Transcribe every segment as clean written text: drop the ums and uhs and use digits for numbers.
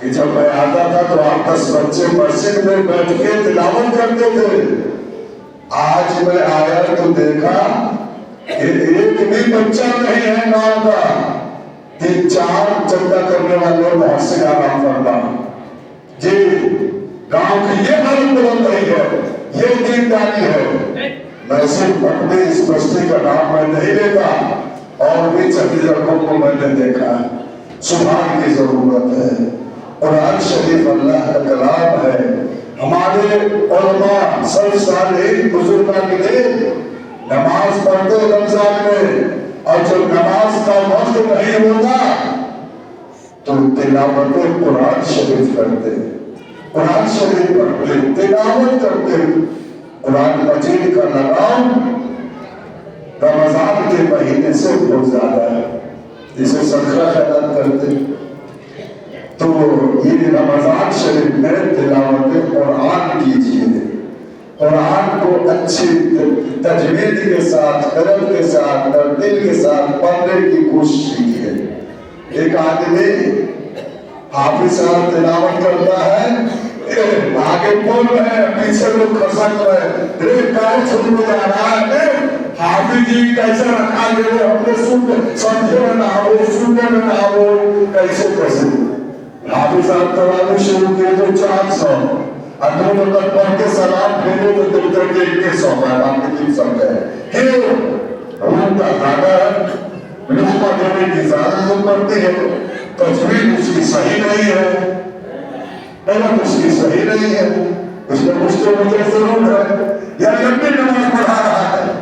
کہ جب میں آتا تھا تو 8-10 بچے مسجد میں بیٹھ کے تلاوت کرتے تھے. آج میں آیا تو دیکھا کہ ایک بھی بچہ نہیں ہے گاؤں کا کہ 4 چندہ کرنے والے محسن آرام فرما. جی گاؤں کی یہ حالت بدل رہی ہے, یہ دینداری ہے. میں صرف اپنے اس بستی کا نام میں نہیں لیتا, اور بھی چند جگہوں کو میں نے دیکھا. سبحان کی ضرورت ہے. قرآن شریف اللہ کا کلام ہے. ہمارے علماء سب صالحین بزرگاں کے لیے نماز پڑھتے رمضان میں, اور جب نماز کا وقت نہیں ہوتا تو تلاوت قرآن شریف کرتے, قرآن شریف پڑھتے, تلاوت کرتے. قرآن مجید کا لگاؤ رمضان کے مہینے سے بہت زیادہ ہے, جسے صدقہ خیرات کرتے. تو یہ رمضان شریف میں تلاوت قرآن کیجیے. قرآن کو اچھی تجوید کے ساتھ, قلم کے ساتھ, ترتیل کے ساتھ پڑھنے کی کوشش کیجیے. ایک آدمی حافظ صاحب تلاوت کرتا ہے, آگے بول رہے ہیں, پیچھے لوگ کھسک رہے ہیں, ایک کام چھوڑ میں جا رہا ہے, حافظ جی کیسے رکھا گئے, ہم نے سمجھے میں نہ ہو, سننے میں نہ ہو, کیسے. حافظ صاحب تلاوت شروع کیے تو 400, اندروں تک پڑھ کے سلام پھیرے تو دل کر کے 100 ہے, باقی 300 ہے. روم کا دھاگا لقمہ دینے کی اجازت پڑتی ہے, تجوید اس کی صحیح نہیں ہے, قلم اس کی صحیح نہیں ہے, اس میں کچھ تو مجھے ضرور ہے, یا لمبی نماز پڑھا رہا ہے.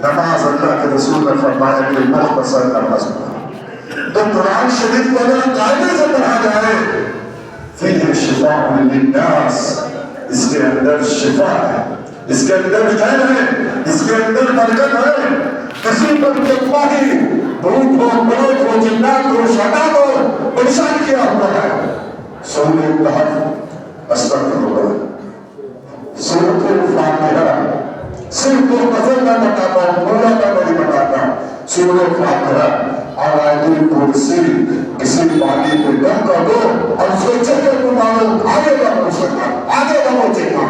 نماز اللہ کے رسول نے فرمایا کہ بہت پسند نماز پڑھا. تو قرآن شریف کو اگر قاعدے سے پڑھا جائے, فیہ شفاء للناس, اس کے اندر شفا ہے, اس کے اندر خیر ہے, اس کے اندر برکت ہے. کسی پر تقوی بھوک ہو, مرض ہو, جنات ہو, شیطان ہو پریشان کیا ہوا ہے, سورۃ الکہف استغفر اللہ, سورۃ الفاتحہ, صرف دو غزل میں بتاتا ہوں, مولا کا نہیں بتاتا. سورۃ الفاتحہ اور آیت الکرسی کسی پانی پہ دم کر دو اور اس کو چکر کو مارو, آگے کا پہنچنا, آگے کا پہنچنا.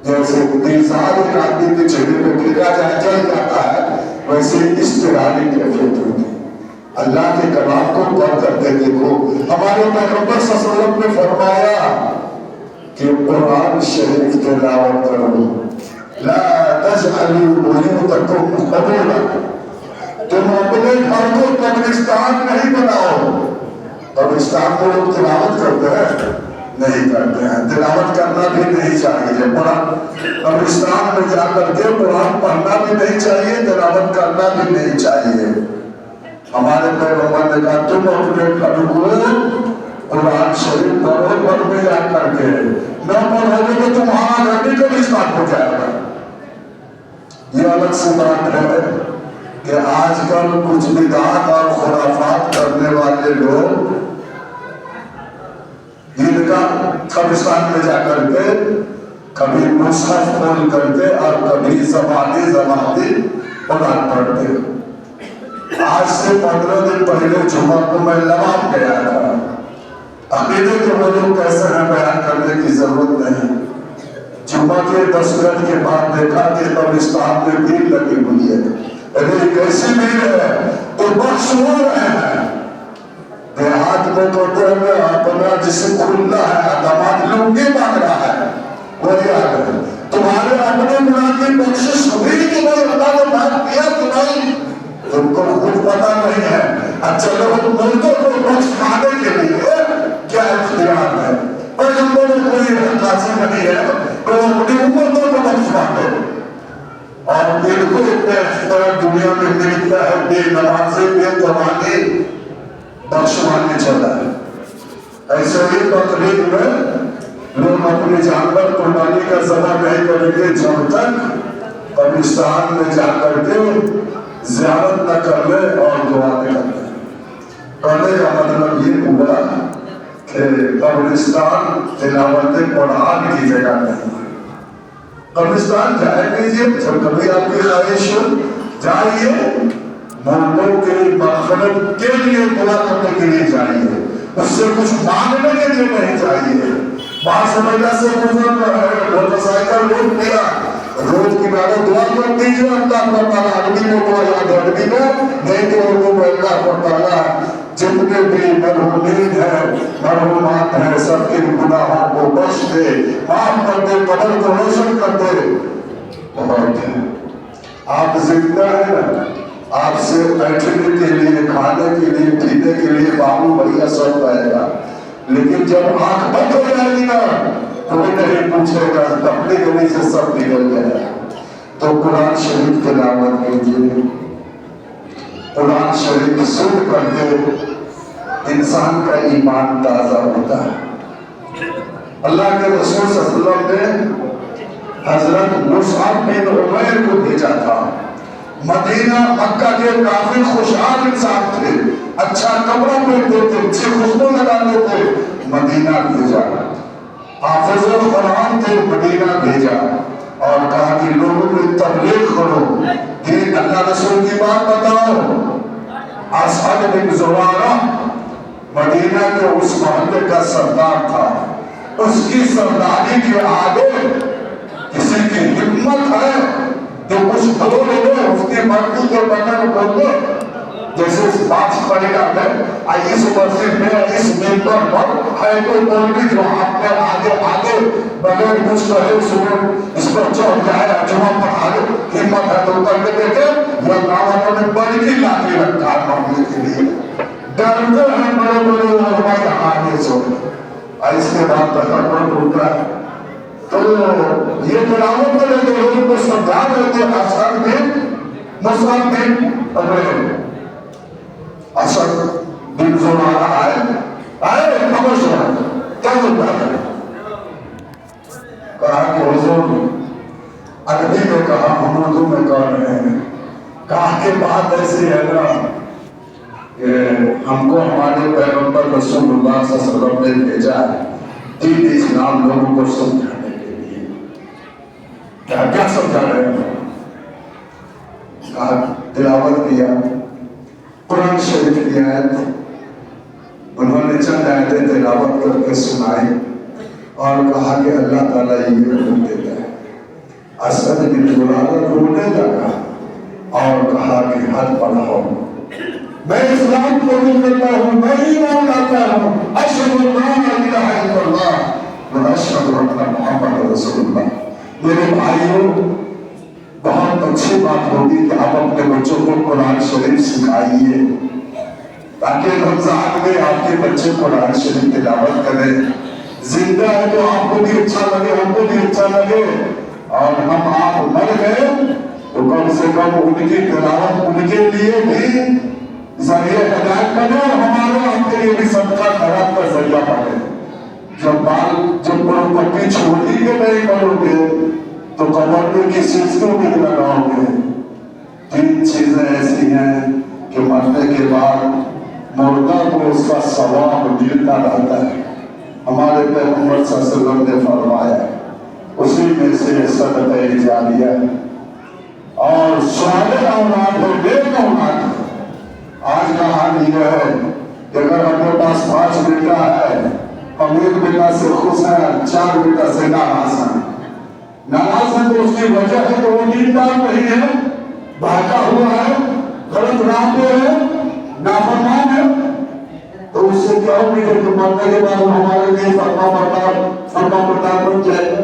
جیسے تیزاب ایک آدمی کے چہرے پہ گرا جل جاتا ہے, ویسے استراحتی کیفیت ہوتی. اللہ کے کلام کو پڑھ کر کے دیکھو. ہمارے پیغمبر صلی اللہ علیہ وسلم نے فرمایا کہ قرآن شریف تلاوت کرو. لا تجعلوا بیوتکم قبورا, تم اپنے گھر کو قبرستان نہیں بناؤ. قبرستان کو لوگ تلاوت کرتے ہیں, نہیں کرتے ہیں. تلاوت کرنا بھی نہیں چاہیے, قبرستان میں جا کر کے قرآن پڑھنا بھی نہیں چاہیے, تلاوت کرنا بھی نہیں چاہیے. ہمارے پیغمبر نے کہا تم اپنے گھر کو قرآن شریف پڑھو, گھر میں جا کر کے نہ پڑھو گے تو تمہارا گھر بھی قبرستان ہو جائے گا. یہ الگ سے بات ہے کہ آج کل کچھ بدعات اور خرافات کرنے والے لوگ جن کا قبرستان میں جا کر کے کبھی مصحف کھول کرتے اور کبھی زبانی قرآن پڑھتے. آج سے 15 دن پہلے جمعہ کو میں لباب گیا تھا. عقیدے کے موضوع کیسے ہیں بیان کرنے کی ضرورت نہیں. جمعہ کے 10 منٹ کے بعد دیکھا کہ قبرستان میں بھیڑ لگی ہوئی ہے. ارے کیسی بھیڑ ہے, تو بخش ہو رہے ہیں. دیہات میں کہتے ہیں اپنا جسم کھلا ہے, دماغ لنگی مانگ رہا ہے, وہی یاد ہے. تمہارے اپنے گناہ کی بخشش ہوئی کہ نہیں, اللہ نے بات کیا کہ نہیں, تم کو خود پتا نہیں ہے. اچھا لوگ ملکوں کو بخش کھانے کے لیے کیا اختیار ہے, پیغمبر میں کوئی قاضی نہیں ہے, تو اپنی امتوں کو بخش مانگو. اور بالکل دنیا میں ملتا ہے بے نمازی, بے قرآنی بخشوانے چلا ہے. ایسے ہی بقرعید میں لوگ اپنے جانور قربانی کا ذبح نہیں کریں گے جب تک قبرستان میں جا کر کے زیارت نہ کر لے اور دعا نہ کر لے. کہنے کا مطلب یہ ہوا کہ قبرستان تلاوت قرآن کی جگہ نہیں. قبرستان جائے گیجیے, جب کبھی آپ کی خواہش ہو جائیے, مردوں کے مغفرت کے لیے دعا کرنے کے لیے جائیے. اس سے اسے کچھ مانگنے کے لیے نہیں چاہیے. بعض سمجھا سے موٹر سائیکل لوٹ لیا, روڈ کنارے دعا کر دیجیے اللہ تعالیٰ آدمی کو دعا یاد آدمی میں نہیں تو اردو میں اللہ تعالیٰ جتنے بھی مرحومین ہیں مرحومات ہیں سب کے گناہوں کو بخش دے, معاف کر دے, قبر کو روشن کر دے. بہت ہے آپ زندہ ہیں نا, آپ سے بیٹھنے کے لیے کھانے کے لیے پینے کے لیے بابو بڑھیا سب پائے گا, لیکن جب آنکھ بند ہو جائے گی نا کوئی نہیں پوچھے گا, اپنے گلی سے سب نکل جائے گا. تو قرآن شریف تلاوت کیجیے, قرآن شریف سن کر کے انسان کا ایمان تازہ ہوتا ہے. اللہ کے رسول صلی اللہ علیہ وسلم نے حضرت مصعب بن عمیر کو بھیجا تھا. مدینہ مکہ کے کافی خوشحال انسان تھے, اچھا کپڑا پہنتے تھے, اچھی خوشبو لگاتے تھے. مدینہ بھیجا, حافظ القرآن تھے, مدینہ بھیجا اور کہا کہ لوگوں کو تبلیغ کرو کہ اللہ رسول کی بات بتاؤ. اسعد بن زرارہ مدینہ کے اس محلے کا سردار تھا. اس کی سرداری کے آگے کسی کی ہمت ہے تو کچھ بول لو, اس کی مرضی کے بغیر بولو. جیسے اس بات پڑے گا میں اس مسجد میں اس ممبر پر ہے کوئی مولوی جو آپ کے آگے بغیر کچھ کہے سنو اس پر چڑھ جائے, اجوا پڑھا دے, ہمت ہے تو کر کے دیکھے. یہ نام نے بڑی کی لاٹھی رکھا مانگنے کے لیے, ڈرتے ہیں بڑے بڑے علماء آگے سے. اس کے بعد تکبر ہوتا ہے. تو یہ تلاوت کرے تو لوگوں کو سمجھا دیتے اسد بن مصعب بن عمیر. اسد بن زرارہ آئے خبر سنا کیا بولتا ہے, کہا کہ حضور, عربی میں کہا ہم اردو میں کہہ رہے ہیں. کہا کہ بات ایسی ہے نا کہ ہم کو ہمارے پیغمبر رسول اللہ صلی اللہ علیہ وسلم نے بھیجا ہے دین اسلام لوگوں کو سمجھانے کے لیے. کیا سمجھا رہے ہیں؟ کہا تلاوت کیا قرآن شریف کی آیت, انہوں نے چند آیتیں تلاوت کر کے سنائی اور کہا کہ اللہ تعالیٰ یہ حکم دیتا ہے. اسد بن زرارہ رونے لگا اور کہا کہ حد پڑھاؤ, میں اسلام قبول کرتا ہوں, میں ایمان لاتا ہوں, اشہد ان لا الہ الا اللہ و اشہد ان محمد رسول اللہ. میرے بھائیوں, بہت اچھی بات ہوگی کہ آپ اپنے بچوں کو قرآن شریف سکھائیے تاکہ رمضان میں آپ کے بچے قرآن شریف تلاوت کریں. زندہ ہے تو آپ کو بھی اچھا لگے, ہم کو بھی اچھا لگے, اور ہم آپ مر گئے تو کم سے کم ان کی تلاوت ان کے لیے بھی ذریعہ ہدایت بنے اور ہمارے آپ کے لیے بھی صدقہ خیرات کا ذریعہ بنے. جب پروپرٹی چھوڑی کے نہیں کرو گے تو قبر میں کس چیز کو بھی لگاؤ گے. 3 چیزیں ایسی ہیں کہ مرنے کے بعد مردہ کو اس کا ثواب ملتا رہتا ہے. ہمارے پیغمبر صلی اللہ علیہ وسلم نے فرمایا اسی میں سے صدقہ جاریہ ہے اور صالح اولاد ہو, نیک اولاد. آج کا حال یہ ہے کہ اگر ہمارے پاس 5 بیٹا ہے, ہم 1 بیٹا سے خوش ہیں, 4 بیٹا سے ناراض ہیں. ناراض ہیں تو اس کی وجہ ہے کہ وہ دیندار نہیں ہے, بھاگا ہوا ہے, غلط راہ پہ ہے, نافرمان ہے. تو اس سے کیا ہوگی کہ مرنے کے بعد ہمارے لیے فرما بردار بن جائے گا؟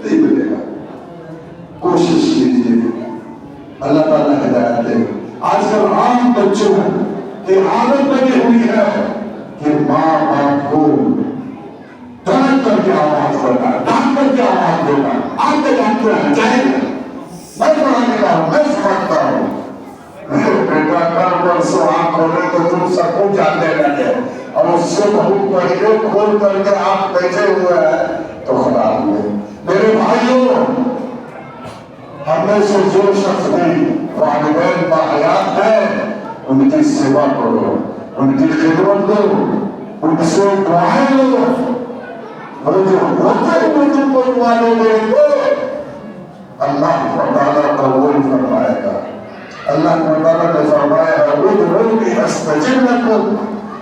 نہیں ملے گا. کوشش کیجیے, اللہ تعالیٰ ہدایت دے. آج کل عام بچوں کی عادت بنی ہوئی ہے کہ ماں باپ کو درد کر کے آواز کرنا, ڈانٹ کر کے آواز دینا. آپ کے ڈانٹتے ہیں چاہے میں پڑھانے کا ہوں, میں سمجھتا ہوں, بیٹا کل پرسوں آنکھ کھولے تو تم سب کو جاننے لگے اور اس سے بہت پہلے کھول کر کے آپ بیٹھے ہوئے ہیں تو خراب ہوئے. میرے بھائیوں, ہم میں سے جو شخص بھی والدین باحیات ہیں ان کی سیوا کرو, ان کی خدمت دو, ان سے دعائیں لو. اور جو ہوتے ہوئے تم کو دعائیں دے دو اللہ تعالیٰ قبول فرمائے گا. اللہ تعالیٰ نے فرمایا ادعونی استجب لکم,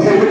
1